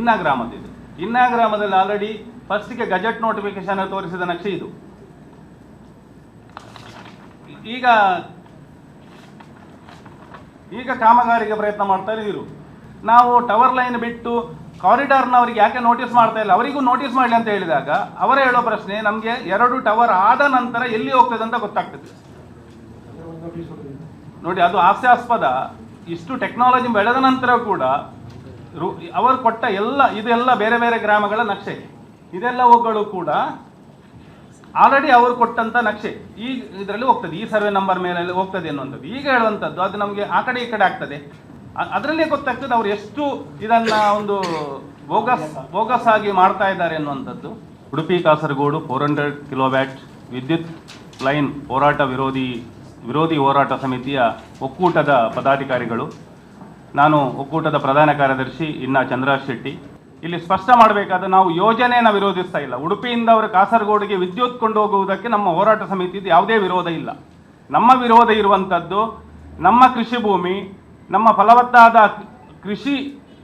ಇನ್ನ ಗ್ರಾಮದಿದೆ. ಇನ್ನ ಗ್ರಾಮದಲ್ಲಿ ಆಲ್ರೆಡಿ ಫಸ್ಟ್ಗೆ ಗಜೆಟ್ ನೋಟಿಫಿಕೇಶನ್ ತೋರಿಸಿದ ನಕ್ಷೆ ಇದು. ಈಗ ಕಾಮಗಾರಿಗೆ ಪ್ರಯತ್ನ ಮಾಡ್ತಾ ಇದ್ರು. ನಾವು ಟವರ್ ಲೈನ್ ಬಿಟ್ಟು ಕಾರಿಡಾರ್ನವರಿಗೆ ಯಾಕೆ ನೋಟಿಸ್ ಮಾಡ್ತಾ ಇಲ್ಲ, ಅವರಿಗೂ ನೋಟಿಸ್ ಮಾಡಲಿ ಅಂತ ಹೇಳಿದಾಗ ಅವರೇ ಹೇಳೋ ಪ್ರಶ್ನೆ, ನಮಗೆ 2 ಟವರ್ ಆದ ನಂತರ ಎಲ್ಲಿ ಹೋಗ್ತದೆ ಅಂತ ಗೊತ್ತಾಗ್ತದೆ. ನೋಡಿ, ಅದು ಹಾಸ್ಯಾಸ್ಪದ. ಇಷ್ಟು ಟೆಕ್ನಾಲಜಿ ಬೆಳೆದ ನಂತರ ಕೂಡ ಅವರು ಕೊಟ್ಟ ಇದೆಲ್ಲ ಬೇರೆ ಬೇರೆ ಗ್ರಾಮಗಳ ನಕ್ಷೆ, ಇದೆಲ್ಲವುಗಳು ಕೂಡ ಆಲ್ರೆಡಿ ಅವರು ಕೊಟ್ಟಂತ ನಕ್ಷೆ ಈ ಇದರಲ್ಲಿ ಹೋಗ್ತದೆ, ಈ ಸರ್ವೆ ನಂಬರ್ ಮೇಲೆ ಹೋಗ್ತದೆ ಅನ್ನುವಂಥದ್ದು. ಈಗ ಹೇಳುವಂಥದ್ದು ಅದು ನಮಗೆ ಆ ಕಡೆ ಈ ಕಡೆ ಆಗ್ತದೆ. ಅದರಲ್ಲೇ ಗೊತ್ತಾಗ್ತದೆ ಅವರು ಎಷ್ಟು ಇದನ್ನ ಒಂದು ಬೋಗಸ್ ಆಗಿ ಮಾಡ್ತಾ ಇದ್ದಾರೆ ಅನ್ನುವಂಥದ್ದು. ಉಡುಪಿ ಕಾಸರಗೋಡು 400 ಕಿಲೋವ್ಯಾಟ್ ವಿದ್ಯುತ್ ಲೈನ್ ಹೋರಾಟ ವಿರೋಧಿ ಹೋರಾಟ ಸಮಿತಿಯ ಒಕ್ಕೂಟದ ಪದಾಧಿಕಾರಿಗಳು, ನಾನು ಒಕ್ಕೂಟದ ಪ್ರಧಾನ ಕಾರ್ಯದರ್ಶಿ ಇನ್ನ ಚಂದ್ರರಾಜ್ ಶೆಟ್ಟಿ. ಇಲ್ಲಿ ಸ್ಪಷ್ಟ ಮಾಡಬೇಕಾದ, ನಾವು ಯೋಜನೆಯನ್ನು ವಿರೋಧಿಸ್ತಾ ಇಲ್ಲ. ಉಡುಪಿಯಿಂದ ಅವರು ಕಾಸರಗೋಡಿಗೆ ವಿದ್ಯುತ್ ಕೊಂಡು ಹೋಗುವುದಕ್ಕೆ ನಮ್ಮ ಹೋರಾಟ ಸಮಿತಿದು ಯಾವುದೇ ವಿರೋಧ ಇಲ್ಲ. ನಮ್ಮ ವಿರೋಧ ಇರುವಂಥದ್ದು ನಮ್ಮ ಕೃಷಿ ಭೂಮಿ, ನಮ್ಮ ಫಲವತ್ತಾದ ಕೃಷಿ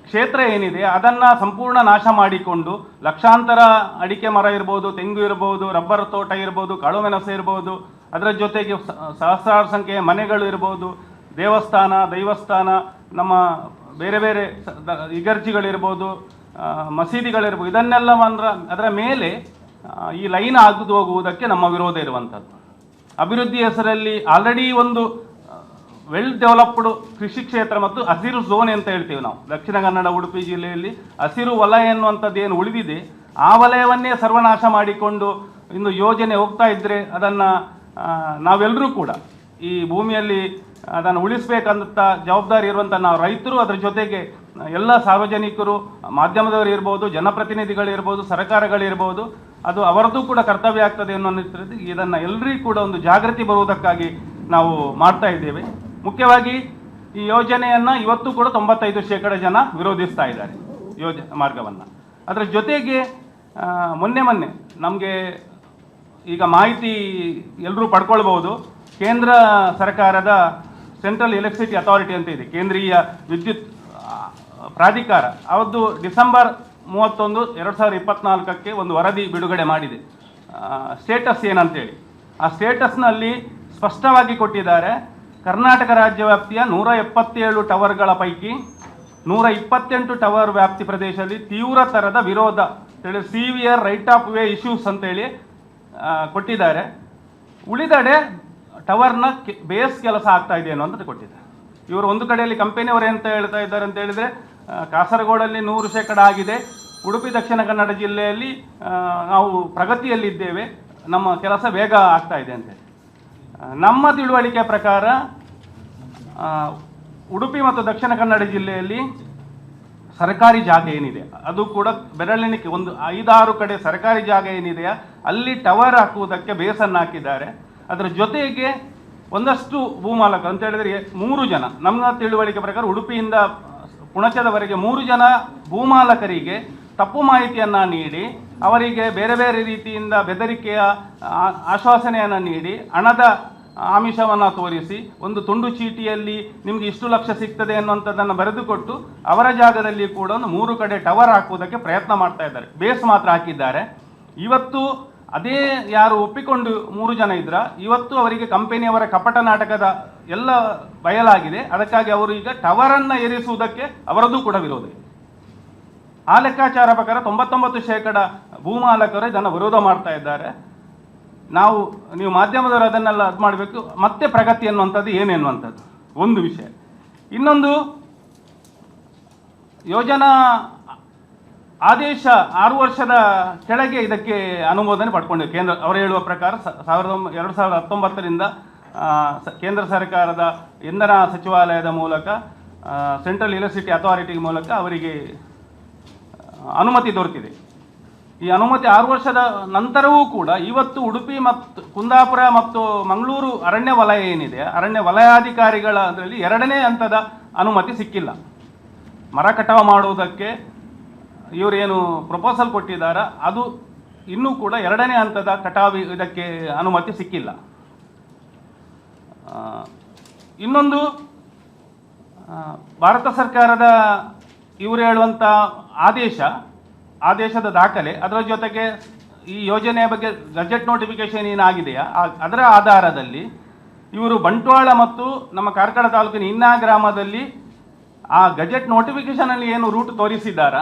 ಕ್ಷೇತ್ರ ಏನಿದೆ ಅದನ್ನು ಸಂಪೂರ್ಣ ನಾಶ ಮಾಡಿಕೊಂಡು ಲಕ್ಷಾಂತರ ಅಡಿಕೆ ಮರ ಇರ್ಬೋದು, ತೆಂಗು ಇರ್ಬೋದು, ರಬ್ಬರ್ ತೋಟ ಇರ್ಬೋದು, ಕಾಳುಮೆಣಸು ಇರ್ಬೋದು, ಅದರ ಜೊತೆಗೆ ಸಹಸ್ರಾರು ಸಂಖ್ಯೆಯ ಮನೆಗಳು ಇರ್ಬೋದು, ದೈವಸ್ಥಾನ, ನಮ್ಮ ಬೇರೆ ಬೇರೆ ಇಗರ್ಜಿಗಳಿರ್ಬೋದು, ಮಸೀದಿಗಳಿರ್ಬೋದು, ಇದನ್ನೆಲ್ಲ ಅದರ ಮೇಲೆ ಈ ಲೈನ್ ಆಗದು ಹೋಗುವುದಕ್ಕೆ ನಮ್ಮ ವಿರೋಧ ಇರುವಂಥದ್ದು. ಅಭಿವೃದ್ಧಿ ಹೆಸರಲ್ಲಿ ಆಲ್ರೆಡಿ ಒಂದು ವೆಲ್ ಡೆವಲಪ್ಡ್ ಕೃಷಿ ಕ್ಷೇತ್ರ ಮತ್ತು ಹಸಿರು ಝೋನ್ ಅಂತ ಹೇಳ್ತೀವಿ ನಾವು ದಕ್ಷಿಣ ಕನ್ನಡ ಉಡುಪಿ ಜಿಲ್ಲೆಯಲ್ಲಿ. ಹಸಿರು ವಲಯ ಎನ್ನುವಂಥದ್ದು ಏನು ಉಳಿದಿದೆ ಆ ವಲಯವನ್ನೇ ಸರ್ವನಾಶ ಮಾಡಿಕೊಂಡು ಇನ್ನು ಯೋಜನೆ ಹೋಗ್ತಾ ಇದ್ದರೆ ಅದನ್ನು ನಾವೆಲ್ಲರೂ ಕೂಡ ಈ ಭೂಮಿಯಲ್ಲಿ ಅದನ್ನು ಉಳಿಸಬೇಕಂತ ಜವಾಬ್ದಾರಿ ಇರುವಂಥ ನಾವು ರೈತರು, ಅದರ ಜೊತೆಗೆ ಎಲ್ಲ ಸಾರ್ವಜನಿಕರು, ಮಾಧ್ಯಮದವರು ಇರ್ಬೋದು, ಜನಪ್ರತಿನಿಧಿಗಳಿರ್ಬೋದು, ಸರ್ಕಾರಗಳಿರ್ಬೋದು, ಅದು ಅವರದ್ದು ಕೂಡ ಕರ್ತವ್ಯ ಆಗ್ತದೆ ಅನ್ನೋ ಇದನ್ನು ಎಲ್ಲರಿಗೂ ಕೂಡ ಒಂದು ಜಾಗೃತಿ ಬರುವುದಕ್ಕಾಗಿ ನಾವು ಮಾಡ್ತಾ ಇದ್ದೇವೆ. ಮುಖ್ಯವಾಗಿ ಈ ಯೋಜನೆಯನ್ನು ಇವತ್ತು ಕೂಡ 95% ಜನ ವಿರೋಧಿಸ್ತಾ ಇದ್ದಾರೆ ಮಾರ್ಗವನ್ನು. ಅದರ ಜೊತೆಗೆ ಮೊನ್ನೆ ನಮಗೆ ಈಗ ಮಾಹಿತಿ ಎಲ್ಲರೂ ಪಡ್ಕೊಳ್ಬೋದು, ಕೇಂದ್ರ ಸರ್ಕಾರದ ಸೆಂಟ್ರಲ್ ಎಲೆಕ್ಟ್ರಿಸಿಟಿ ಅಥಾರಿಟಿ ಅಂತ ಇದೆ, ಕೇಂದ್ರೀಯ ವಿದ್ಯುತ್ ಪ್ರಾಧಿಕಾರ, ಅವತ್ತು ಡಿಸೆಂಬರ್ 31, 2024 ಒಂದು ವರದಿ ಬಿಡುಗಡೆ ಮಾಡಿದೆ. ಸ್ಟೇಟಸ್ ಏನಂತೇಳಿ ಆ ಸ್ಟೇಟಸ್ನಲ್ಲಿ ಸ್ಪಷ್ಟವಾಗಿ ಕೊಟ್ಟಿದ್ದಾರೆ. ಕರ್ನಾಟಕ ರಾಜ್ಯ ವ್ಯಾಪ್ತಿಯ 177 ಟವರ್ಗಳ ಪೈಕಿ 128 ಟವರ್ ವ್ಯಾಪ್ತಿ ಪ್ರದೇಶದಲ್ಲಿ ತೀವ್ರ ಥರದ ವಿರೋಧ ಅಂತೇಳಿ severe right of way issues ಅಂತೇಳಿ ಕೊಟ್ಟಿದ್ದಾರೆ. ಉಳಿದೆಡೆ ಟವರ್ನ ಬೇಸ್ ಕೆಲಸ ಆಗ್ತಾ ಇದೆ ಅನ್ನೋಂಥದ್ದು ಕೊಟ್ಟಿದ್ದಾರೆ. ಇವರು ಒಂದು ಕಡೆಯಲ್ಲಿ ಕಂಪನಿಯವರು ಎಂತ ಹೇಳ್ತಾ ಇದ್ದಾರೆ ಅಂತ ಹೇಳಿದರೆ, ಕಾಸರಗೋಡಲ್ಲಿ 100% ಆಗಿದೆ, ಉಡುಪಿ ದಕ್ಷಿಣ ಕನ್ನಡ ಜಿಲ್ಲೆಯಲ್ಲಿ ನಾವು ಪ್ರಗತಿಯಲ್ಲಿದ್ದೇವೆ, ನಮ್ಮ ಕೆಲಸ ಬೇಗ ಆಗ್ತಾ ಇದೆ ಅಂತೇಳಿ. ನಮ್ಮ ತಿಳುವಳಿಕೆ ಪ್ರಕಾರ ಉಡುಪಿ ಮತ್ತು ದಕ್ಷಿಣ ಕನ್ನಡ ಜಿಲ್ಲೆಯಲ್ಲಿ ಸರ್ಕಾರಿ ಜಾಗ ಏನಿದೆ ಅದು ಕೂಡ ಬೆರಳೆಣಿಕೆ ಒಂದು 5-6 ಕಡೆ ಸರ್ಕಾರಿ ಜಾಗ ಏನಿದೆಯಾ ಅಲ್ಲಿ ಟವರ್ ಹಾಕುವುದಕ್ಕೆ ಬೇಸನ್ನು ಹಾಕಿದ್ದಾರೆ. ಅದರ ಜೊತೆಗೆ ಒಂದಷ್ಟು ಭೂಮಾಲಕ ಅಂತ ಹೇಳಿದರೆ 3 ಜನ, ನಮ್ಮ ತಿಳುವಳಿಕೆ ಪ್ರಕಾರ ಉಡುಪಿಯಿಂದ ಪುಣಚದವರೆಗೆ 3 ಜನ ಭೂಮಾಲಕರಿಗೆ ತಪ್ಪು ಮಾಹಿತಿಯನ್ನು ನೀಡಿ ಅವರಿಗೆ ಬೇರೆ ಬೇರೆ ರೀತಿಯಿಂದ ಬೆದರಿಕೆಯ ಆಶ್ವಾಸನೆಯನ್ನು ನೀಡಿ ಹಣದ ಆಮಿಷವನ್ನು ತೋರಿಸಿ ಒಂದು ತುಂಡು ಚೀಟಿಯಲ್ಲಿ ನಿಮಗೆ ಇಷ್ಟು ಲಕ್ಷ ಸಿಗ್ತದೆ ಅನ್ನುವಂಥದ್ದನ್ನು ಬರೆದುಕೊಟ್ಟು ಅವರ ಜಾಗದಲ್ಲಿ ಕೂಡ ಒಂದು 3 ಕಡೆ ಟವರ್ ಹಾಕುವುದಕ್ಕೆ ಪ್ರಯತ್ನ ಮಾಡ್ತಾ ಇದ್ದಾರೆ. ಬೇಸ್ ಮಾತ್ರ ಹಾಕಿದ್ದಾರೆ. ಇವತ್ತು ಅದೇ ಯಾರು ಒಪ್ಪಿಕೊಂಡು 3 ಜನ ಇದ್ರ, ಇವತ್ತು ಅವರಿಗೆ ಕಂಪನಿಯವರ ಕಪಟ ನಾಟಕದ ಎಲ್ಲ ಬಯಲಾಗಿದೆ. ಅದಕ್ಕಾಗಿ ಅವರು ಈಗ ಟವರನ್ನು ಏರಿಸುವುದಕ್ಕೆ ಅವರದ್ದು ಕೂಡ ವಿರೋಧ ಇದೆ. ಆ ಲೆಕ್ಕಾಚಾರ ಪ್ರಕಾರ 99% ಭೂಮಾಲಕರು ಇದನ್ನು ವಿರೋಧ ಮಾಡ್ತಾ ಇದ್ದಾರೆ. ನೀವು ಮಾಧ್ಯಮದವರು ಅದನ್ನೆಲ್ಲ ಅದು ಮಾಡಬೇಕು. ಮತ್ತೆ ಪ್ರಗತಿ ಅನ್ನುವಂಥದ್ದು ಏನೆನ್ನುವಂಥದ್ದು ಒಂದು ವಿಷಯ. ಇನ್ನೊಂದು, ಯೋಜನಾ ಆದೇಶ 6 ವರ್ಷದ ಕೆಳಗೆ ಇದಕ್ಕೆ ಅನುಮೋದನೆ ಪಡ್ಕೊಂಡಿದೆ ಕೇಂದ್ರ. ಅವರು ಹೇಳುವ ಪ್ರಕಾರ 2019ರಿಂದ ಕೇಂದ್ರ ಸರ್ಕಾರದ ಇಂಧನ ಸಚಿವಾಲಯದ ಮೂಲಕ ಸೆಂಟ್ರಲ್ ಎಲೆಕ್ಟ್ರಿಸಿಟಿ ಅಥಾರಿಟಿ ಮೂಲಕ ಅವರಿಗೆ ಅನುಮತಿ ದೊರೆತಿದೆ. ಈ ಅನುಮತಿ 6 ವರ್ಷದ ನಂತರವೂ ಕೂಡ ಇವತ್ತು ಉಡುಪಿ ಮತ್ತು ಕುಂದಾಪುರ ಮತ್ತು ಮಂಗಳೂರು ಅರಣ್ಯ ವಲಯ ಏನಿದೆ, ಅರಣ್ಯ ವಲಯಾಧಿಕಾರಿಗಳ ಅದರಲ್ಲಿ 2ನೇ ಹಂತದ ಅನುಮತಿ ಸಿಕ್ಕಿಲ್ಲ. ಮರ ಕಟಾವು ಮಾಡುವುದಕ್ಕೆ ಇವರೇನು ಪ್ರಪೋಸಲ್ ಕೊಟ್ಟಿದ್ದಾರೆ ಅದು ಇನ್ನೂ ಕೂಡ 2ನೇ ಹಂತದ ಕಟಾವು ಇದಕ್ಕೆ ಅನುಮತಿ ಸಿಕ್ಕಿಲ್ಲ. ಇನ್ನೊಂದು, ಭಾರತ ಸರ್ಕಾರದ ಇವರು ಹೇಳುವಂಥ ಆದೇಶದ ದಾಖಲೆ, ಅದರ ಜೊತೆಗೆ ಈ ಯೋಜನೆಯ ಬಗ್ಗೆ ಗಜೆಟ್ ನೋಟಿಫಿಕೇಶನ್ ಏನಾಗಿದೆಯಾ ಅದರ ಆಧಾರದಲ್ಲಿ ಇವರು ಬಂಟ್ವಾಳ ಮತ್ತು ನಮ್ಮ ಕಾರ್ಕಳ ತಾಲೂಕಿನ ಇನ್ನ ಗ್ರಾಮದಲ್ಲಿ ಆ ಗಜೆಟ್ ನೋಟಿಫಿಕೇಶನಲ್ಲಿ ಏನು ರೂಟ್ ತೋರಿಸಿದ್ದಾರ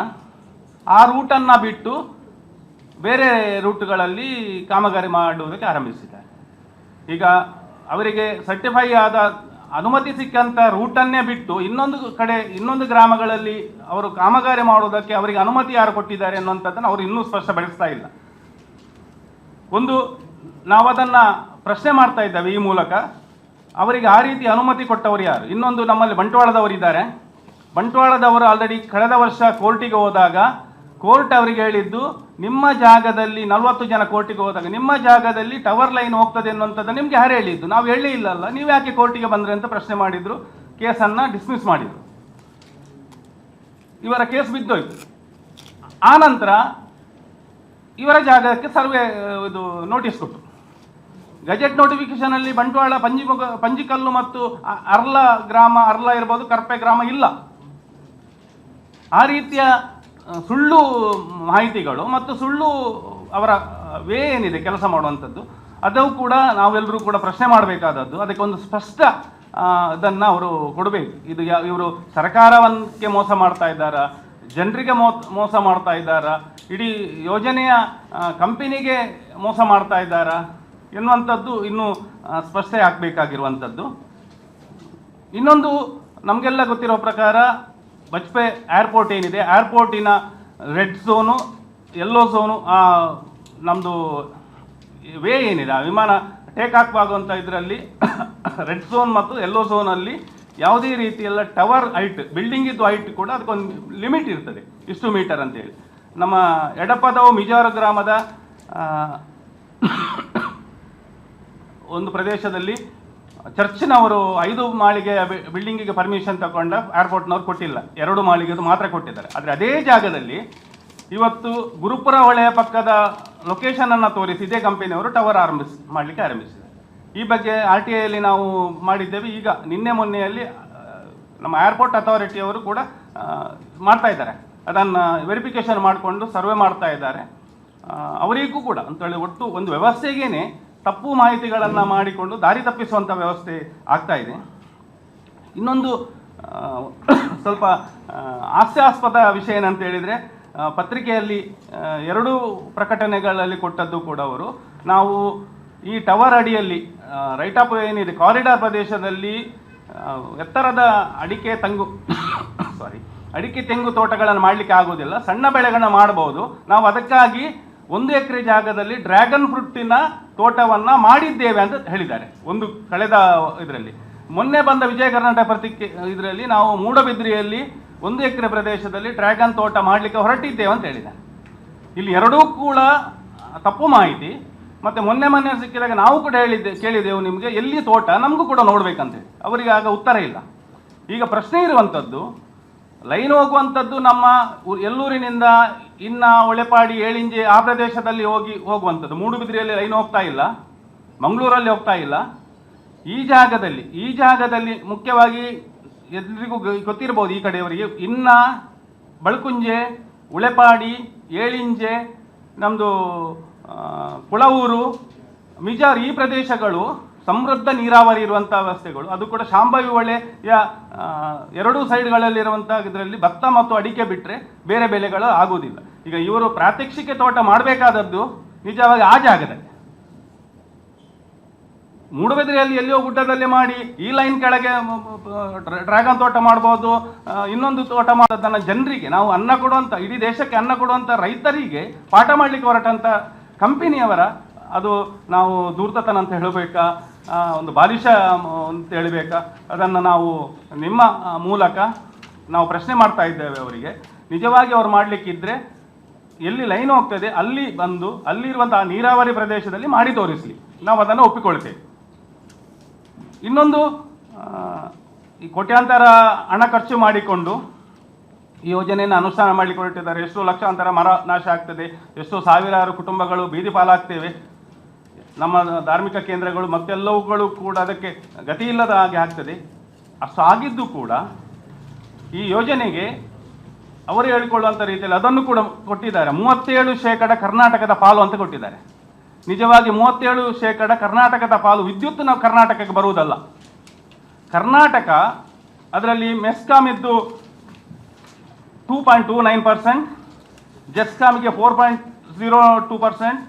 ಆ ರೂಟನ್ನು ಬಿಟ್ಟು ಬೇರೆ ರೂಟ್ಗಳಲ್ಲಿ ಕಾಮಗಾರಿ ಮಾಡುವುದಕ್ಕೆ ಆರಂಭಿಸಿದ್ದಾರೆ. ಈಗ ಅವರಿಗೆ ಸರ್ಟಿಫೈ ಆದ ಅನುಮತಿ ಸಿಕ್ಕಂಥ ರೂಟನ್ನೇ ಬಿಟ್ಟು ಇನ್ನೊಂದು ಗ್ರಾಮಗಳಲ್ಲಿ ಅವರು ಕಾಮಗಾರಿ ಮಾಡುವುದಕ್ಕೆ ಅವರಿಗೆ ಅನುಮತಿ ಯಾರು ಕೊಟ್ಟಿದ್ದಾರೆ ಅನ್ನುವಂಥದ್ದನ್ನು ಅವರು ಇನ್ನೂ ಸ್ಪಷ್ಟಪಡಿಸ್ತಾ ಇಲ್ಲ. ಒಂದು ನಾವು ಅದನ್ನು ಪ್ರಶ್ನೆ ಮಾಡ್ತಾ ಇದ್ದೇವೆ ಈ ಮೂಲಕ, ಅವರಿಗೆ ಆ ರೀತಿ ಅನುಮತಿ ಕೊಟ್ಟವರು ಯಾರು? ಇನ್ನೊಂದು, ನಮ್ಮಲ್ಲಿ ಬಂಟ್ವಾಳದವರಿದ್ದಾರೆ. ಬಂಟ್ವಾಳದವರು ಆಲ್ರೆಡಿ ಕಳೆದ ವರ್ಷ ಕೋರ್ಟಿಗೆ ಹೋದಾಗ ಕೋರ್ಟ್ ಅವರಿಗೆ ಹೇಳಿದ್ದು, ನಿಮ್ಮ ಜಾಗದಲ್ಲಿ 40 ಜನ ಕೋರ್ಟಿಗೆ ಹೋದಾಗ ನಿಮ್ಮ ಜಾಗದಲ್ಲಿ ಟವರ್ ಲೈನ್ ಹೋಗ್ತದೆ ಅನ್ನುವಂಥದ್ದು ನಿಮಗೆ ಯಾರು ಹೇಳಿದ್ದು? ನಾವು ಹೇಳೇ ಇಲ್ಲಲ್ಲ, ನೀವು ಯಾಕೆ ಕೋರ್ಟಿಗೆ ಬಂದ್ರಿ ಅಂತ ಪ್ರಶ್ನೆ ಮಾಡಿದ್ರು. ಕೇಸನ್ನು ಡಿಸ್ಮಿಸ್ ಮಾಡಿದರು. ಇವರ ಕೇಸ್ ಬಿದ್ದೋಯ್ತು. ಆನಂತರ ಇವರ ಜಾಗಕ್ಕೆ ಸರ್ವೆ ಇದು ನೋಟಿಸ್ ಕೊಟ್ಟರು. ಗಜೆಟ್ ನೋಟಿಫಿಕೇಶನಲ್ಲಿ ಬಂಟ್ವಾಳ ಪಂಜಿಕಲ್ಲು ಮತ್ತು ಅರ್ಲ ಗ್ರಾಮ, ಅರ್ಲ ಇರ್ಬೋದು, ಕರ್ಪೆ ಗ್ರಾಮ ಇಲ್ಲ. ಆ ರೀತಿಯ ಸುಳ್ಳು ಮಾಹಿತಿಗಳು ಮತ್ತು ಸುಳ್ಳು ಅವರ ವೇ ಏನಿದೆ ಕೆಲಸ ಮಾಡುವಂಥದ್ದು, ಅದು ಕೂಡ ನಾವೆಲ್ಲರೂ ಕೂಡ ಪ್ರಶ್ನೆ ಮಾಡಬೇಕಾದದ್ದು. ಅದಕ್ಕೆ ಒಂದು ಸ್ಪಷ್ಟ ಇದನ್ನು ಅವರು ಕೊಡಬೇಕು. ಇದು ಇವರು ಸರ್ಕಾರಕ್ಕೆ ಮೋಸ ಮಾಡ್ತಾ ಇದ್ದಾರಾ, ಜನರಿಗೆ ಮೋಸ ಮಾಡ್ತಾ ಇದ್ದಾರಾ, ಇಡೀ ಯೋಜನೆಯ ಕಂಪನಿಗೆ ಮೋಸ ಮಾಡ್ತಾ ಇದ್ದಾರಾ ಎನ್ನುವಂಥದ್ದು ಇನ್ನೂ ಸ್ಪಷ್ಟೆ ಆಗಬೇಕಾಗಿರುವಂಥದ್ದು. ಇನ್ನೊಂದು, ನಮಗೆಲ್ಲ ಗೊತ್ತಿರೋ ಪ್ರಕಾರ ಬಜ್ಪೆ ಏರ್ಪೋರ್ಟ್ ಏನಿದೆ, ಏರ್ಪೋರ್ಟಿನ ರೆಡ್ ಝೋನು, ಯೆಲ್ಲೋ ಝೋನು, ನಮ್ಮದು ವೇ ಏನಿದೆ, ಆ ವಿಮಾನ ಟೇಕ್ ಆಗುವಂಥ ಇದರಲ್ಲಿ ರೆಡ್ ಝೋನ್ ಮತ್ತು ಯೆಲ್ಲೋ ಝೋನಲ್ಲಿ ಯಾವುದೇ ರೀತಿಯಲ್ಲ ಟವರ್ ಹೈಟ್, ಬಿಲ್ಡಿಂಗಿದ್ದು ಹೈಟ್ ಕೂಡ ಅದಕ್ಕೊಂದು ಲಿಮಿಟ್ ಇರ್ತದೆ, ಇಷ್ಟು ಮೀಟರ್ ಅಂತೇಳಿ. ನಮ್ಮ ಎಡಪದವು ಮಿಜಾರ ಗ್ರಾಮದ ಒಂದು ಪ್ರದೇಶದಲ್ಲಿ ಚರ್ಚ್ನವರು 5 ಮಾಳಿಗೆಯ ಬಿಲ್ಡಿಂಗಿಗೆ ಪರ್ಮಿಷನ್ ತಗೊಂಡ ಏರ್ಪೋರ್ಟ್ನವ್ರು ಕೊಟ್ಟಿಲ್ಲ, 2 ಮಾಳಿಗೆದು ಮಾತ್ರ ಕೊಟ್ಟಿದ್ದಾರೆ. ಆದರೆ ಅದೇ ಜಾಗದಲ್ಲಿ ಇವತ್ತು ಗುರುಪುರ ಹೊಳೆಯ ಪಕ್ಕದ ಲೊಕೇಶನನ್ನು ತೋರಿಸಿ ಇದೇ ಕಂಪನಿಯವರು ಟವರ್ ಮಾಡಲಿಕ್ಕೆ ಆರಂಭಿಸಿದ್ದಾರೆ. ಈ ಬಗ್ಗೆ RTIಯಲ್ಲಿ ನಾವು ಮಾಡಿದ್ದೇವೆ. ಈಗ ನಿನ್ನೆ ಮೊನ್ನೆಯಲ್ಲಿ ನಮ್ಮ ಏರ್ಪೋರ್ಟ್ ಅಥಾರಿಟಿಯವರು ಕೂಡ ಮಾಡ್ತಾ ಇದ್ದಾರೆ, ಅದನ್ನು ವೆರಿಫಿಕೇಷನ್ ಮಾಡಿಕೊಂಡು ಸರ್ವೆ ಮಾಡ್ತಾ ಇದ್ದಾರೆ. ಅವರಿಗೂ ಕೂಡ ಅಂತೇಳಿ ಒಟ್ಟು ಒಂದು ವ್ಯವಸ್ಥೆಗೇನೆ ತಪ್ಪು ಮಾಹಿತಿಗಳನ್ನು ಮಾಡಿಕೊಂಡು ದಾರಿ ತಪ್ಪಿಸುವಂಥ ವ್ಯವಸ್ಥೆ ಆಗ್ತಾ ಇದೆ. ಇನ್ನೊಂದು ಸ್ವಲ್ಪ ಹಾಸ್ಯಾಸ್ಪದ ವಿಷಯ ಏನಂತ ಹೇಳಿದರೆ, ಪತ್ರಿಕೆಯಲ್ಲಿ 2 ಪ್ರಕಟಣೆಗಳಲ್ಲಿ ಕೊಟ್ಟದ್ದು ಕೂಡ ಅವರು, ನಾವು ಈ ಟವರ್ ಅಡಿಯಲ್ಲಿ ರೈಟ್ ಆಫ್ ಏನಿದೆ ಕಾರಿಡಾರ್ ಪ್ರದೇಶದಲ್ಲಿ ಎತ್ತರದ ಅಡಿಕೆ ತೆಂಗು ತೋಟಗಳನ್ನು ಮಾಡಲಿಕ್ಕೆ ಆಗೋದಿಲ್ಲ, ಸಣ್ಣ ಬೆಳೆಗಳನ್ನು ಮಾಡಬಹುದು, ನಾವು ಅದಕ್ಕಾಗಿ 1 ಎಕರೆ ಜಾಗದಲ್ಲಿ ಡ್ರ್ಯಾಗನ್ ಫ್ರೂಟಿನ ತೋಟವನ್ನು ಮಾಡಿದ್ದೇವೆ ಅಂತ ಹೇಳಿದ್ದಾರೆ. ಒಂದು ಕಳೆದ ಇದರಲ್ಲಿ ಮೊನ್ನೆ ಬಂದ ವಿಜಯ ಕರ್ನಾಟಕ ಪತ್ರಿಕೆ ಇದರಲ್ಲಿ ನಾವು ಮೂಡಬಿದ್ರಿಯಲ್ಲಿ 1 ಎಕರೆ ಪ್ರದೇಶದಲ್ಲಿ ಡ್ರ್ಯಾಗನ್ ತೋಟ ಮಾಡಲಿಕ್ಕೆ ಹೊರಟಿದ್ದೇವೆ ಅಂತ ಹೇಳಿದ್ದಾರೆ. ಇಲ್ಲಿ ಎರಡೂ ಕೂಡ ತಪ್ಪು ಮಾಹಿತಿ. ಮತ್ತು ಮೊನ್ನೆ ಸಿಕ್ಕಿದಾಗ ನಾವು ಕೂಡ ಕೇಳಿದೆವು ನಿಮಗೆ ಎಲ್ಲಿ ತೋಟ, ನಮಗೂ ಕೂಡ ನೋಡಬೇಕಂತೇಳಿ. ಅವರಿಗೆ ಆಗ ಉತ್ತರ ಇಲ್ಲ. ಈಗ ಪ್ರಶ್ನೆ ಇರುವಂಥದ್ದು, ಲೈನ್ ಹೋಗುವಂಥದ್ದು ನಮ್ಮ ಎಲ್ಲೂರಿನಿಂದ ಇನ್ನ ಒಳೆಪಾಡಿ, ಏಳಿಂಜೆ ಆ ಪ್ರದೇಶದಲ್ಲಿ ಹೋಗುವಂಥದ್ದು. ಮೂಡುಬಿದ್ರಿಯಲ್ಲಿ ಲೈನ್ ಹೋಗ್ತಾ ಇಲ್ಲ, ಮಂಗಳೂರಲ್ಲಿ ಹೋಗ್ತಾ ಇಲ್ಲ. ಈ ಜಾಗದಲ್ಲಿ ಮುಖ್ಯವಾಗಿ ಎಲ್ರಿಗೂ ಗೊತ್ತಿರ್ಬೋದು, ಈ ಕಡೆಯವರಿಗೆ ಇನ್ನ ಬಳ್ಕುಂಜೆ, ಉಳೆಪಾಡಿ, ಏಳಿಂಜೆ, ನಮ್ಮದು ಕುಳವೂರು, ಮಿಜಾರ್, ಈ ಪ್ರದೇಶಗಳು ಸಮೃದ್ಧ ನೀರಾವರಿ ಇರುವಂಥ ವ್ಯವಸ್ಥೆಗಳು. ಅದು ಕೂಡ ಶಾಂಭವಿ ಹೊಳೆಯ 2 ಸೈಡ್ಗಳಲ್ಲಿರುವಂಥ ಇದರಲ್ಲಿ ಭತ್ತ ಮತ್ತು ಅಡಿಕೆ ಬಿಟ್ಟರೆ ಬೇರೆ ಬೆಳೆಗಳು ಆಗುವುದಿಲ್ಲ. ಈಗ ಇವರು ಪ್ರಾತ್ಯಕ್ಷಿಕೆ ತೋಟ ಮಾಡಬೇಕಾದದ್ದು ನಿಜವಾಗಿ ಆ ಜಾಗದಲ್ಲಿ, ಮೂಡುಬಿದ್ರೆಯಲ್ಲಿ ಎಲ್ಲಿಯೋ ಗುಡ್ಡದಲ್ಲಿ ಮಾಡಿ ಈ ಲೈನ್ ಕೆಳಗೆ ಡ್ರ್ಯಾಗನ್ ತೋಟ ಮಾಡ್ಬೋದು, ಇನ್ನೊಂದು ತೋಟ ಮಾಡೋದನ್ನು ಜನರಿಗೆ, ನಾವು ಅನ್ನ ಕೊಡುವಂಥ, ಇಡೀ ದೇಶಕ್ಕೆ ಅನ್ನ ಕೊಡುವಂಥ ರೈತರಿಗೆ ಪಾಠ ಮಾಡಲಿಕ್ಕೆ ಹೊರಟಂಥ ಕಂಪನಿಯವರ ಅದು ನಾವು ಧೂರ್ತತನ ಅಂತ ಹೇಳಬೇಕಾ, ಒಂದು ಬಾಲಿಶ ಅಂತ ಹೇಳಬೇಕಾ, ಅದನ್ನು ನಾವು ನಿಮ್ಮ ಮೂಲಕ ನಾವು ಪ್ರಶ್ನೆ ಮಾಡ್ತಾ ಇದ್ದೇವೆ ಅವರಿಗೆ. ನಿಜವಾಗಿ ಅವ್ರು ಮಾಡಲಿಕ್ಕಿದ್ರೆ ಎಲ್ಲಿ ಲೈನ್ ಹೋಗ್ತದೆ ಅಲ್ಲಿ ಬಂದು ಅಲ್ಲಿರುವಂತಹ ನೀರಾವರಿ ಪ್ರದೇಶದಲ್ಲಿ ಮಾಡಿ ತೋರಿಸಲಿ, ನಾವು ಅದನ್ನು ಒಪ್ಪಿಕೊಳ್ತೇವೆ. ಇನ್ನೊಂದು, ಈ ಕೋಟ್ಯಾಂತರ ಹಣ ಖರ್ಚು ಮಾಡಿಕೊಂಡು ಈ ಯೋಜನೆಯನ್ನು ಅನುಷ್ಠಾನ ಮಾಡಲಿಕ್ಕೆ ಹೊರಟಿದ್ದಾರೆ. ಎಷ್ಟೋ ಲಕ್ಷಾಂತರ ಮರ ನಾಶ ಆಗ್ತದೆ, ಎಷ್ಟೋ ಸಾವಿರಾರು ಕುಟುಂಬಗಳು ಬೀದಿ ಪಾಲಾಗ್ತೇವೆ, ನಮ್ಮ ಧಾರ್ಮಿಕ ಕೇಂದ್ರಗಳು ಮತ್ತೆಲ್ಲವುಗಳು ಕೂಡ ಅದಕ್ಕೆ ಗತಿ ಇಲ್ಲದ ಹಾಗೆ ಆಗ್ತದೆ. ಅಷ್ಟು ಆಗಿದ್ದು ಕೂಡ ಈ ಯೋಜನೆಗೆ ಅವರು ಹೇಳಿಕೊಳ್ಳುವಂಥ ರೀತಿಯಲ್ಲಿ ಅದನ್ನು ಕೂಡ ಕೊಟ್ಟಿದ್ದಾರೆ. 37% ಕರ್ನಾಟಕದ ಪಾಲು ಅಂತ ಕೊಟ್ಟಿದ್ದಾರೆ. ನಿಜವಾಗಿ 37% ಕರ್ನಾಟಕದ ಪಾಲು ವಿದ್ಯುತ್ ನಾವು ಕರ್ನಾಟಕಕ್ಕೆ ಬರುವುದಲ್ಲ. ಕರ್ನಾಟಕ ಅದರಲ್ಲಿ ಮೆಸ್ಕಾಮ್ ಇದ್ದು 2.29%, ಜೆಸ್ಕಾಮ್ಗೆ 4.02%,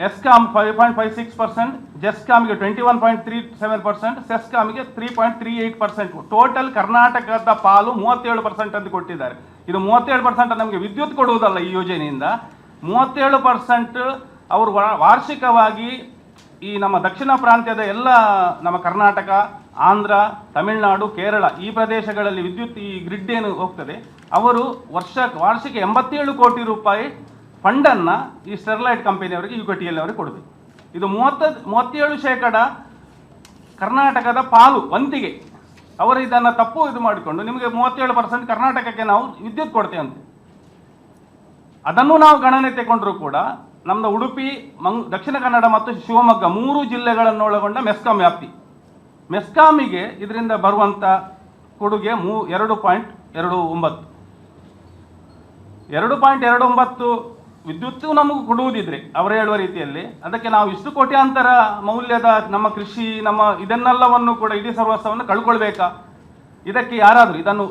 ಎಸ್ಕಾಮ್ 5.56%, ಜೆಸ್ಕಾಮ್ಗೆ 21.37%, ಸೆಸ್ಕಾಮ್ಗೆ 3.38%. ಟೋಟಲ್ ಕರ್ನಾಟಕದ ಪಾಲು 37% ಅಂತ ಕೊಟ್ಟಿದ್ದಾರೆ. ಇದು 37% ನಮಗೆ ವಿದ್ಯುತ್ ಕೊಡುವುದಲ್ಲ ಈ ಯೋಜನೆಯಿಂದ. 37% ಅವರು ವಾರ್ಷಿಕವಾಗಿ ಈ ನಮ್ಮ ದಕ್ಷಿಣ ಪ್ರಾಂತ್ಯದ ಎಲ್ಲ ನಮ್ಮ ಕರ್ನಾಟಕ, ಆಂಧ್ರ, ತಮಿಳುನಾಡು, ಕೇರಳ ಈ ಪ್ರದೇಶಗಳಲ್ಲಿ ವಿದ್ಯುತ್ ಈ ಗ್ರಿಡ್ ಏನು ಹೋಗ್ತದೆ, ಅವರು ವಾರ್ಷಿಕ 87 ಕೋಟಿ ರೂಪಾಯಿ ಫಂಡನ್ನು ಈ ಸ್ಟೆರ್ಲೈಟ್ ಕಂಪನಿಯವರಿಗೆ UKTL ಅವರಿಗೆ ಕೊಡಬೇಕು. ಇದು 37% ಕರ್ನಾಟಕದ ಪಾಲು ವಂತಿಗೆ. ಅವರು ಇದನ್ನು ತಪ್ಪು ಇದು ಮಾಡಿಕೊಂಡು ನಿಮಗೆ 37% ಕರ್ನಾಟಕಕ್ಕೆ ನಾವು ವಿದ್ಯುತ್ ಕೊಡ್ತೇವೆ ಅಂತ. ಅದನ್ನು ನಾವು ಗಣನೆ ತಗೊಂಡ್ರೂ ಕೂಡ ನಮ್ಮದು ಉಡುಪಿ, ದಕ್ಷಿಣ ಕನ್ನಡ ಮತ್ತು ಶಿವಮೊಗ್ಗ 3 ಜಿಲ್ಲೆಗಳನ್ನು ಒಳಗೊಂಡ ಮೆಸ್ಕಾಂ ವ್ಯಾಪ್ತಿ. ಮೆಸ್ಕಾಮಿಗೆ ಇದರಿಂದ ಬರುವಂಥ ಕೊಡುಗೆ 2.29 ವಿದ್ಯುತ್ತು ನಮಗೆ ಕೊಡುವುದಿದ್ರೆ ಅವರು ಹೇಳುವ ರೀತಿಯಲ್ಲಿ ಅದಕ್ಕೆ ನಾವು ಇಷ್ಟು ಕೋಟ್ಯಾಂತರ ಮೌಲ್ಯದ ನಮ್ಮ ಕೃಷಿ ನಮ್ಮ ಇದನ್ನೆಲ್ಲವನ್ನು ಕೂಡ ಇಡೀ ಸರ್ವಸ್ವವನ್ನು ಕಳ್ಕೊಳ್ಬೇಕಾ? ಇದಕ್ಕೆ ಇದನ್ನು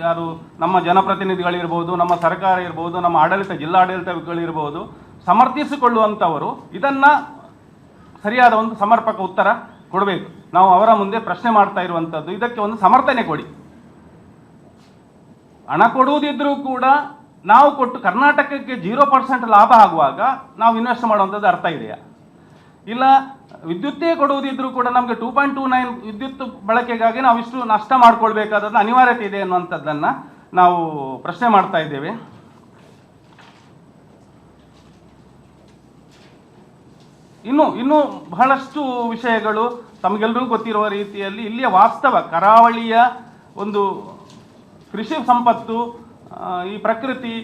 ಯಾರು ನಮ್ಮ ಜನಪ್ರತಿನಿಧಿಗಳಿರ್ಬೋದು, ನಮ್ಮ ಸರ್ಕಾರ ಇರ್ಬೋದು, ನಮ್ಮ ಜಿಲ್ಲಾಡಳಿತಗಳಿರ್ಬೋದು ಸಮರ್ಥಿಸಿಕೊಳ್ಳುವಂಥವರು ಇದನ್ನು ಸರಿಯಾದ ಒಂದು ಸಮರ್ಪಕ ಉತ್ತರ ಕೊಡಬೇಕು. ನಾವು ಅವರ ಮುಂದೆ ಪ್ರಶ್ನೆ ಮಾಡ್ತಾ ಇರುವಂಥದ್ದು, ಇದಕ್ಕೆ ಒಂದು ಸಮರ್ಥನೆ ಕೊಡಿ. ಹಣ ಕೊಡುವುದಿದ್ರೂ ಕೂಡ ನಾವು ಕೊಟ್ಟು ಕರ್ನಾಟಕಕ್ಕೆ 0% ಲಾಭ ಆಗುವಾಗ ನಾವು ಇನ್ವೆಸ್ಟ್ ಮಾಡುವಂಥದ್ದು ಅರ್ಥ ಇದೆಯಾ? ಇಲ್ಲ ವಿದ್ಯುತ್ತೇ ಕೊಡುವುದಿದ್ರೂ ಕೂಡ ನಮಗೆ 2.29 ವಿದ್ಯುತ್ ಬಳಕೆಗಾಗಿ ನಾವು ಇಷ್ಟು ನಷ್ಟ ಮಾಡಿಕೊಳ್ಬೇಕಾದ ಅನಿವಾರ್ಯತೆ ಇದೆ ಅನ್ನುವಂಥದ್ದನ್ನು ನಾವು ಪ್ರಶ್ನೆ ಮಾಡ್ತಾ ಇದ್ದೇವೆ. ಇನ್ನು ಬಹಳಷ್ಟು ವಿಷಯಗಳು ತಮಗೆಲ್ಲರಿಗೂ ಗೊತ್ತಿರುವ ರೀತಿಯಲ್ಲಿ ಇಲ್ಲಿಯ ವಾಸ್ತವ ಕರಾವಳಿಯ ಒಂದು ಕೃಷಿ ಸಂಪತ್ತು, ಈ ಪ್ರಕೃತಿ,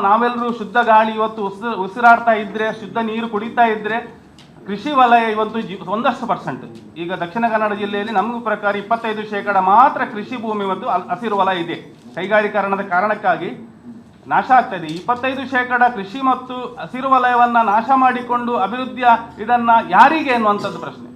ನಾವೆಲ್ಲರೂ ಶುದ್ಧ ಗಾಳಿ ಇವತ್ತು ಉಸಿರಾಡ್ತಾ ಇದ್ದರೆ, ಶುದ್ಧ ನೀರು ಕುಡಿತಾ ಇದ್ದರೆ, ಕೃಷಿ ವಲಯ ಇವತ್ತು ಒಂದಷ್ಟು ಪರ್ಸೆಂಟ್. ಈಗ ದಕ್ಷಿಣ ಕನ್ನಡ ಜಿಲ್ಲೆಯಲ್ಲಿ ನಮಗೂ ಪ್ರಕಾರ 25% ಮಾತ್ರ ಕೃಷಿ ಭೂಮಿ ಮತ್ತು ಹಸಿರು ವಲಯ ಇದೆ. ಕೈಗಾರಿಕರಣದ ಕಾರಣಕ್ಕಾಗಿ ನಾಶ ಆಗ್ತದೆ. 25% ಕೃಷಿ ಮತ್ತು ಹಸಿರು ವಲಯವನ್ನು ನಾಶ ಮಾಡಿಕೊಂಡು ಅಭಿವೃದ್ಧಿಯ ಇದನ್ನು ಯಾರಿಗೆ ಎನ್ನುವಂಥದ್ದು ಪ್ರಶ್ನೆ.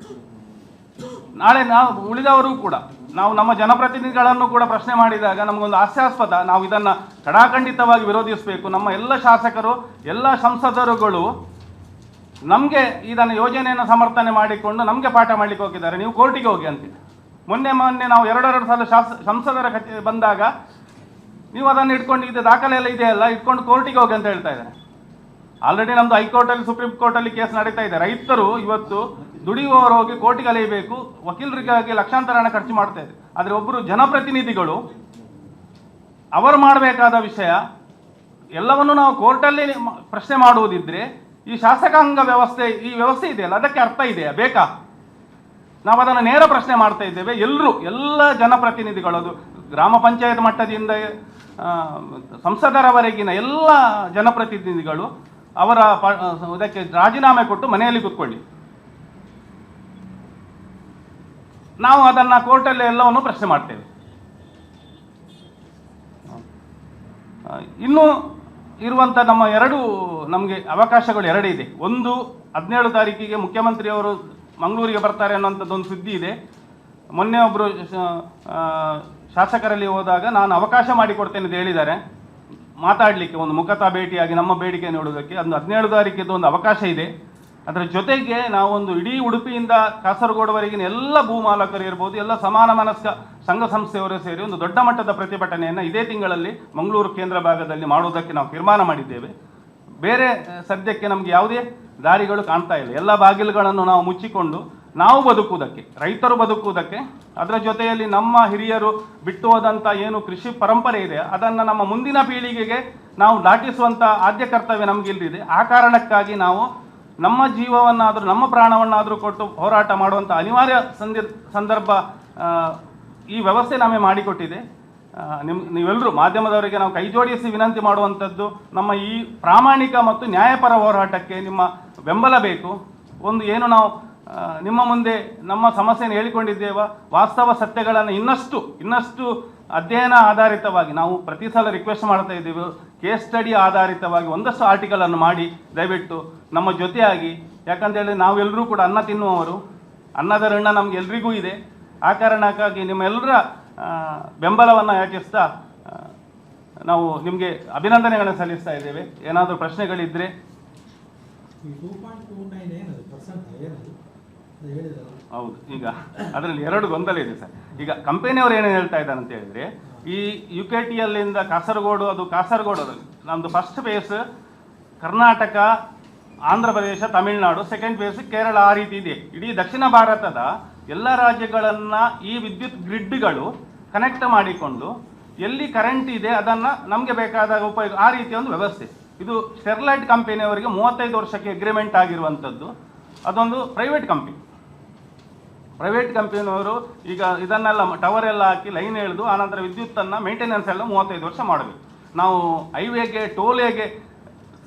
ನಾಳೆ ನಾವು ಉಳಿದವರು ಕೂಡ ನಾವು ನಮ್ಮ ಜನಪ್ರತಿನಿಧಿಗಳನ್ನು ಕೂಡ ಪ್ರಶ್ನೆ ಮಾಡಿದಾಗ ನಮಗೊಂದು ಹಾಸ್ಯಾಸ್ಪದ. ನಾವು ಇದನ್ನು ಕಡಾಖಂಡಿತವಾಗಿ ವಿರೋಧಿಸಬೇಕು. ನಮ್ಮ ಎಲ್ಲ ಶಾಸಕರು, ಎಲ್ಲ ಸಂಸದರುಗಳು ನಮಗೆ ಇದನ್ನು ಯೋಜನೆಯನ್ನು ಸಮರ್ಥನೆ ಮಾಡಿಕೊಂಡು ನಮಗೆ ಪಾಠ ಮಾಡಲಿಕ್ಕೆ ಹೋಗಿದ್ದಾರೆ. ನೀವು ಕೋರ್ಟಿಗೆ ಹೋಗಿ ಅಂತ. ಮೊನ್ನೆ ನಾವು ಎರಡು ಸಲ ಸಂಸದರ ಕಚೇರಿ ಬಂದಾಗ ನೀವು ಅದನ್ನು ಇಟ್ಕೊಂಡು ಇದು ದಾಖಲೆ ಎಲ್ಲ ಇದೆಯಲ್ಲ ಇಟ್ಕೊಂಡು ಕೋರ್ಟಿಗೆ ಹೋಗಿ ಅಂತ ಹೇಳ್ತಾ ಇದ್ದಾರೆ. ಆಲ್ರೆಡಿ ನಮ್ಮದು ಹೈಕೋರ್ಟಲ್ಲಿ, ಸುಪ್ರೀಂ ಕೋರ್ಟಲ್ಲಿ ಕೇಸ್ ನಡೀತಾ ಇದೆ. ರೈತರು ಇವತ್ತು ದುಡಿಯುವವರು ಹೋಗಿ ಕೋರ್ಟಿಗೆ ಅಲೆಯಬೇಕು, ವಕೀಲರಿಗಾಗಿ ಲಕ್ಷಾಂತರ ಹಣ ಖರ್ಚು ಮಾಡ್ತಾ ಇದೆ. ಆದರೆ ಒಬ್ಬರು ಜನಪ್ರತಿನಿಧಿಗಳು ಅವರು ಮಾಡಬೇಕಾದ ವಿಷಯ ಎಲ್ಲವನ್ನು ನಾವು ಕೋರ್ಟಲ್ಲಿ ಪ್ರಶ್ನೆ ಮಾಡುವುದಿದ್ರೆ ಈ ಶಾಸಕಾಂಗ ವ್ಯವಸ್ಥೆ, ಈ ವ್ಯವಸ್ಥೆ ಇದೆಯಲ್ಲ ಅದಕ್ಕೆ ಅರ್ಥ ಇದೆಯಾ? ಬೇಕಾ? ನಾವು ಅದನ್ನು ನೇರ ಪ್ರಶ್ನೆ ಮಾಡ್ತಾ ಇದ್ದೇವೆ. ಎಲ್ಲ ಜನಪ್ರತಿನಿಧಿಗಳು, ಅದು ಗ್ರಾಮ ಪಂಚಾಯತ್ ಮಟ್ಟದಿಂದ ಸಂಸದರವರೆಗಿನ ಎಲ್ಲ ಜನಪ್ರತಿನಿಧಿಗಳು ಇದಕ್ಕೆ ರಾಜೀನಾಮೆ ಕೊಟ್ಟು ಮನೆಯಲ್ಲಿ ಕೂತ್ಕೊಳ್ಳಿ. ನಾವು ಅದನ್ನು ಕೋರ್ಟಲ್ಲಿ ಎಲ್ಲವನ್ನು ಪ್ರಶ್ನೆ ಮಾಡ್ತೇವೆ. ಇನ್ನು ಇರುವಂಥ ನಮಗೆ ಅವಕಾಶಗಳು ಇದೆ. ಒಂದು 17 ತಾರೀಕಿಗೆ ಮುಖ್ಯಮಂತ್ರಿಯವರು ಮಂಗಳೂರಿಗೆ ಬರ್ತಾರೆ ಅನ್ನೋಂಥದ್ದೊಂದು ಸುದ್ದಿ ಇದೆ. ಮೊನ್ನೆ ಒಬ್ಬರು ಶಾಸಕರಲ್ಲಿ ಹೋದಾಗ ನಾನು ಅವಕಾಶ ಮಾಡಿಕೊಡ್ತೇನೆ ಅಂತ ಹೇಳಿದ್ದಾರೆ ಮಾತಾಡಲಿಕ್ಕೆ, ಒಂದು ಮುಖತಃ ಭೇಟಿಯಾಗಿ ನಮ್ಮ ಬೇಡಿಕೆ ನೋಡೋದಕ್ಕೆ. ಒಂದು 17 ತಾರೀಕಿದ್ದು ಒಂದು ಅವಕಾಶ ಇದೆ. ಅದರ ಜೊತೆಗೆ ನಾವೊಂದು ಇಡೀ ಉಡುಪಿಯಿಂದ ಕಾಸರಗೋಡುವರೆಗಿನ ಎಲ್ಲ ಭೂಮಾಲಕರು ಇರ್ಬೋದು, ಎಲ್ಲ ಸಮಾನ ಮನಸ್ಕ ಸಂಘ ಸಂಸ್ಥೆಯವರು ಸೇರಿ ಒಂದು ದೊಡ್ಡ ಮಟ್ಟದ ಪ್ರತಿಭಟನೆಯನ್ನು ಇದೇ ತಿಂಗಳಲ್ಲಿ ಮಂಗಳೂರು ಕೇಂದ್ರ ಭಾಗದಲ್ಲಿ ಮಾಡುವುದಕ್ಕೆ ನಾವು ತೀರ್ಮಾನ ಮಾಡಿದ್ದೇವೆ. ಬೇರೆ ಸದ್ಯಕ್ಕೆ ನಮಗೆ ಯಾವುದೇ ದಾರಿಗಳು ಕಾಣ್ತಾ ಇಲ್ಲ. ಎಲ್ಲ ಬಾಗಿಲುಗಳನ್ನು ನಾವು ಮುಚ್ಚಿಕೊಂಡು ನಾವು ಬದುಕುವುದಕ್ಕೆ, ರೈತರು ಬದುಕುವುದಕ್ಕೆ, ಅದರ ಜೊತೆಯಲ್ಲಿ ನಮ್ಮ ಹಿರಿಯರು ಬಿಟ್ಟು ಹೋದಂಥ ಏನು ಕೃಷಿ ಪರಂಪರೆ ಇದೆ ಅದನ್ನು ನಮ್ಮ ಮುಂದಿನ ಪೀಳಿಗೆಗೆ ನಾವು ದಾಟಿಸುವಂಥ ಆದ್ಯ ಕರ್ತವ್ಯ ನಮಗಿಲ್ಲಿದೆ. ಆ ಕಾರಣಕ್ಕಾಗಿ ನಾವು ನಮ್ಮ ಜೀವವನ್ನಾದರೂ ನಮ್ಮ ಪ್ರಾಣವನ್ನಾದರೂ ಕೊಟ್ಟು ಹೋರಾಟ ಮಾಡುವಂಥ ಅನಿವಾರ್ಯ ಸಂದರ್ಭ ಈ ವ್ಯವಸ್ಥೆ ನಮಗೆ ಮಾಡಿಕೊಟ್ಟಿದೆ. ನೀವೆಲ್ಲರೂ ಮಾಧ್ಯಮದವರಿಗೆ ನಾವು ಕೈ ಜೋಡಿಸಿ ವಿನಂತಿ ಮಾಡುವಂಥದ್ದು, ನಮ್ಮ ಈ ಪ್ರಾಮಾಣಿಕ ಮತ್ತು ನ್ಯಾಯಪರ ಹೋರಾಟಕ್ಕೆ ನಿಮ್ಮ ಬೆಂಬಲ ಬೇಕು. ಒಂದು ಏನು ನಾವು ನಿಮ್ಮ ಮುಂದೆ ನಮ್ಮ ಸಮಸ್ಯೆಯನ್ನು ಹೇಳಿಕೊಂಡಿದ್ದೇವೆ, ವಾಸ್ತವ ಸತ್ಯಗಳನ್ನು ಇನ್ನಷ್ಟು ಅಧ್ಯಯನ ಆಧಾರಿತವಾಗಿ ನಾವು ಪ್ರತಿ ಸಲ ರಿಕ್ವೆಸ್ಟ್ ಮಾಡ್ತಾ ಇದ್ದೀವಿ, ಕೇಸ್ ಸ್ಟಡಿ ಆಧಾರಿತವಾಗಿ ಒಂದಷ್ಟು ಆರ್ಟಿಕಲನ್ನು ಮಾಡಿ ದಯವಿಟ್ಟು ನಮ್ಮ ಜೊತೆಯಾಗಿ. ಯಾಕಂತೇಳಿ ನಾವೆಲ್ಲರೂ ಕೂಡ ಅನ್ನ ತಿನ್ನುವವರು, ಅನ್ನದ ಋಣ ನಮ್ಗೆ ಎಲ್ರಿಗೂ ಇದೆ. ಆ ಕಾರಣಕ್ಕಾಗಿ ನಿಮ್ಮೆಲ್ಲರ ಬೆಂಬಲವನ್ನು ಯಾಚಿಸ್ತಾ ನಾವು ನಿಮಗೆ ಅಭಿನಂದನೆಗಳನ್ನು ಸಲ್ಲಿಸ್ತಾ ಇದ್ದೇವೆ. ಏನಾದರೂ ಪ್ರಶ್ನೆಗಳಿದ್ದರೆ. ಹೌದು, ಈಗ ಅದರಲ್ಲಿ ಎರಡು ಗೊಂದಲ ಇದೆ ಸರ್. ಈಗ ಕಂಪನಿಯವರು ಏನೇನು ಹೇಳ್ತಾ ಇದ್ದಾರೆ ಅಂತ ಹೇಳಿದರೆ, ಈ UKTLಯಿಂದ ಕಾಸರಗೋಡು, ಅದು ನಮ್ಮದು first phase Karnataka, Andhra Pradesh, Tamil Nadu, second phase Kerala, ಆ ರೀತಿ ಇದೆ. ಇಡೀ ದಕ್ಷಿಣ ಭಾರತದ ಎಲ್ಲ ರಾಜ್ಯಗಳನ್ನು ಈ ವಿದ್ಯುತ್ ಗ್ರಿಡ್ಗಳು ಕನೆಕ್ಟ್ ಮಾಡಿಕೊಂಡು ಎಲ್ಲಿ ಕರೆಂಟ್ ಇದೆ ಅದನ್ನು ನಮಗೆ ಬೇಕಾದಾಗ ಉಪಯೋಗ, ಆ ರೀತಿಯ ಒಂದು ವ್ಯವಸ್ಥೆ. ಇದು ಸ್ಟೆರ್ಲೈಟ್ ಕಂಪನಿಯವರಿಗೆ 35 ವರ್ಷಕ್ಕೆ ಅಗ್ರಿಮೆಂಟ್ ಆಗಿರುವಂಥದ್ದು. ಅದೊಂದು ಪ್ರೈವೇಟ್ ಕಂಪನಿಯವರು ಈಗ ಇದನ್ನೆಲ್ಲ ಟವರ್ ಎಲ್ಲ ಹಾಕಿ ಲೈನ್ ಎಳೆದು ಆನಂತರ ವಿದ್ಯುತ್ತನ್ನು ಮೇಂಟೆನೆನ್ಸ್ ಎಲ್ಲ 35 ವರ್ಷ ಮಾಡಬೇಕು. ನಾವು ಹೈವೇಗೆ ಟೋಲ್ಗೆ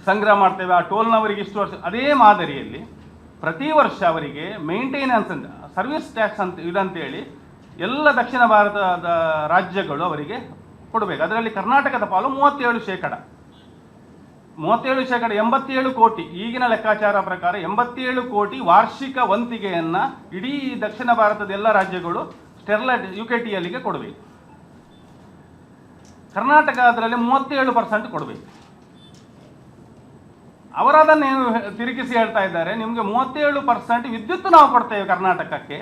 ಸಂಗ್ರಹ ಮಾಡ್ತೇವೆ, ಆ ಟೋಲ್ನವರಿಗೆ ಇಷ್ಟು ವರ್ಷ. ಅದೇ ಮಾದರಿಯಲ್ಲಿ ಪ್ರತಿ ವರ್ಷ ಅವರಿಗೆ ಮೇಂಟೆನೆನ್ಸ್ ಅಂತ ಸರ್ವಿಸ್ ಟ್ಯಾಕ್ಸ್ ಅಂತ ಇದಂತೇಳಿ ಎಲ್ಲ ದಕ್ಷಿಣ ಭಾರತದ ರಾಜ್ಯಗಳು ಅವರಿಗೆ ಕೊಡಬೇಕು. ಅದರಲ್ಲಿ ಕರ್ನಾಟಕದ ಪಾಲು 37%. 87 ಕೋಟಿ, ಈಗಿನ ಲೆಕ್ಕಾಚಾರ ಪ್ರಕಾರ 87 ಕೋಟಿ ವಾರ್ಷಿಕ ವಂತಿಗೆಯನ್ನು ಇಡೀ ದಕ್ಷಿಣ ಭಾರತದ ಎಲ್ಲ ರಾಜ್ಯಗಳು ಸ್ಟೆರ್ಲೈಟ್ UKTLಗೆ ಕೊಡಬೇಕು. ಕರ್ನಾಟಕ ಅದರಲ್ಲಿ 37% ಕೊಡಬೇಕು. ಅವರದನ್ನೇನು ತಿರುಗಿಸಿ ಹೇಳ್ತಾ ಇದ್ದಾರೆ, ನಿಮಗೆ 37% ವಿದ್ಯುತ್ ನಾವು ಕೊಡ್ತೇವೆ ಕರ್ನಾಟಕಕ್ಕೆ,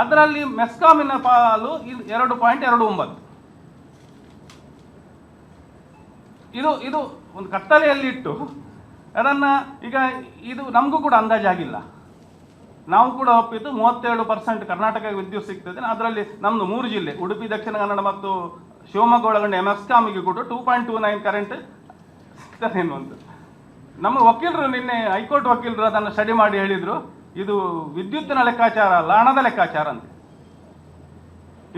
ಅದರಲ್ಲಿ ಮೆಸ್ಕಾಮಿನ ಪಾಲು 2.29. ಇದು ಒಂದು ಕತ್ತಲೆಯಲ್ಲಿಟ್ಟು ಅದನ್ನು ಈಗ ಇದು ನಮಗೂ ಕೂಡ ಅಂದಾಜಾಗಿಲ್ಲ. ನಾವು ಕೂಡ ಒಪ್ಪಿದ್ದು 37% ಕರ್ನಾಟಕಕ್ಕೆ ವಿದ್ಯುತ್ ಸಿಗ್ತದೆ. ಅದರಲ್ಲಿ ನಮ್ಮದು 3 ಜಿಲ್ಲೆ, ಉಡುಪಿ, ದಕ್ಷಿಣ ಕನ್ನಡ ಮತ್ತು ಶಿವಮೊಗ್ಗ ಒಳಗೊಂಡ ಮೆಸ್ಕಾಮಿಗೆ ಕೂಡ 2.29 ಕರೆಂಟ್ ಸಿಗ್ತದೆ ಎನ್ನುವಂಥದ್ದು. ನಮ್ಮ ವಕೀಲರು ನಿನ್ನೆ ಹೈಕೋರ್ಟ್ ವಕೀಲರು ಅದನ್ನು ಸ್ಟಡಿ ಮಾಡಿ ಹೇಳಿದರು, ಇದು ವಿದ್ಯುತ್ತಿನ ಲೆಕ್ಕಾಚಾರ ಅಲ್ಲ, ಹಣದ ಲೆಕ್ಕಾಚಾರ ಅಂತ.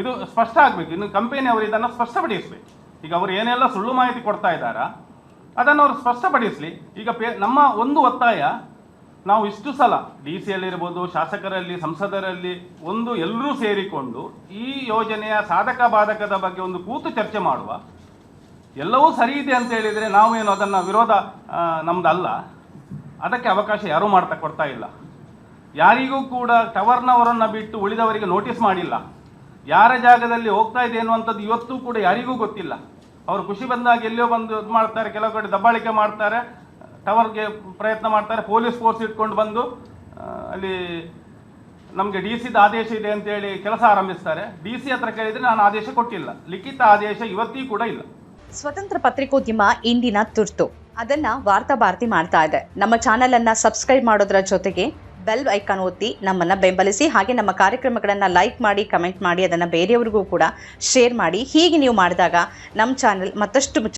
ಇದು ಸ್ಪಷ್ಟ ಆಗಬೇಕು. ಇನ್ನು ಕಂಪನಿಯವರು ಇದನ್ನು ಸ್ಪಷ್ಟಪಡಿಸಬೇಕು. ಈಗ ಅವರು ಏನೆಲ್ಲ ಸುಳ್ಳು ಮಾಹಿತಿ ಕೊಡ್ತಾ ಇದ್ದಾರಾ ಅದನ್ನು ಅವರು ಸ್ಪಷ್ಟಪಡಿಸಲಿ. ಈಗ ನಮ್ಮ ಒಂದು ಒತ್ತಾಯ, ನಾವು ಇಷ್ಟು ಸಲ DC ಯಲ್ಲಿರ್ಬೋದು, ಶಾಸಕರಲ್ಲಿ, ಸಂಸದರಲ್ಲಿ ಎಲ್ಲರೂ ಸೇರಿಕೊಂಡು ಈ ಯೋಜನೆಯ ಸಾಧಕ ಬಾಧಕದ ಬಗ್ಗೆ ಒಂದು ಕೂತು ಚರ್ಚೆ ಮಾಡುವ. ಎಲ್ಲವೂ ಸರಿ ಇದೆ ಅಂತ ಹೇಳಿದರೆ ನಾವೇನು ಅದನ್ನು ವಿರೋಧ ನಮ್ಮದಲ್ಲ. ಅದಕ್ಕೆ ಅವಕಾಶ ಯಾರೂ ಕೊಡ್ತಾ ಇಲ್ಲ. ಯಾರಿಗೂ ಕೂಡ ಟವರ್ನವರನ್ನು ಬಿಟ್ಟು ಉಳಿದವರಿಗೆ ನೋಟಿಸ್ ಮಾಡಿಲ್ಲ. ಯಾರ ಜಾಗದಲ್ಲಿ ಹೋಗ್ತಾ ಇದೆ ಅನ್ನುವಂಥದ್ದು ಇವತ್ತೂ ಕೂಡ ಯಾರಿಗೂ ಗೊತ್ತಿಲ್ಲ. ಅವರು ಖುಷಿ ಬಂದಾಗ ಎಲ್ಲೋ ಬಂದು ಇದು ಮಾಡ್ತಾರೆ, ಕೆಲವು ಕಡೆ ದಬ್ಬಾಳಿಕೆ ಮಾಡ್ತಾರೆ, ಟವರ್ಗೆ ಪ್ರಯತ್ನ ಮಾಡ್ತಾರೆ, ಪೊಲೀಸ್ ಫೋರ್ಸ್ ಇಟ್ಕೊಂಡು ಬಂದು ಅಲ್ಲಿ ನಮಗೆ DCದ ಆದೇಶ ಇದೆ ಅಂತೇಳಿ ಕೆಲಸ ಆರಂಭಿಸ್ತಾರೆ. DC ಹತ್ರ ಕೇಳಿದರೆ ನಾನು ಆದೇಶ ಕೊಟ್ಟಿಲ್ಲ, ಲಿಖಿತ ಆದೇಶ ಇವತ್ತಿಗೂ ಕೂಡ ಇಲ್ಲ. ಸ್ವತಂತ್ರ ಪತ್ರಿಕೋದ್ಯಮ ಇಂದಿನ ತುರ್ತು, ಅದನ್ನ ವಾರ್ತಾ ಭಾರತಿ ಮಾಡ್ತಾ ಇದೆ. ನಮ್ಮ ಚಾನೆಲ್ ಅನ್ನ ಸಬ್ಸ್ಕ್ರೈಬ್ ಮಾಡೋದ್ರ ಜೊತೆಗೆ ಬೆಲ್ ಐಕಾನ್ ಒತ್ತಿ ನಮ್ಮನ್ನ ಬೆಂಬಲಿಸಿ. ಹಾಗೆ ನಮ್ಮ ಕಾರ್ಯಕ್ರಮಗಳನ್ನ ಲೈಕ್ ಮಾಡಿ, ಕಮೆಂಟ್ ಮಾಡಿ, ಅದನ್ನ ಬೇರೆಯವರಿಗೂ ಕೂಡ ಶೇರ್ ಮಾಡಿ. ಹೀಗೆ ನೀವು ಮಾಡಿದಾಗ ನಮ್ಮ ಚಾನೆಲ್ ಮತ್ತಷ್ಟು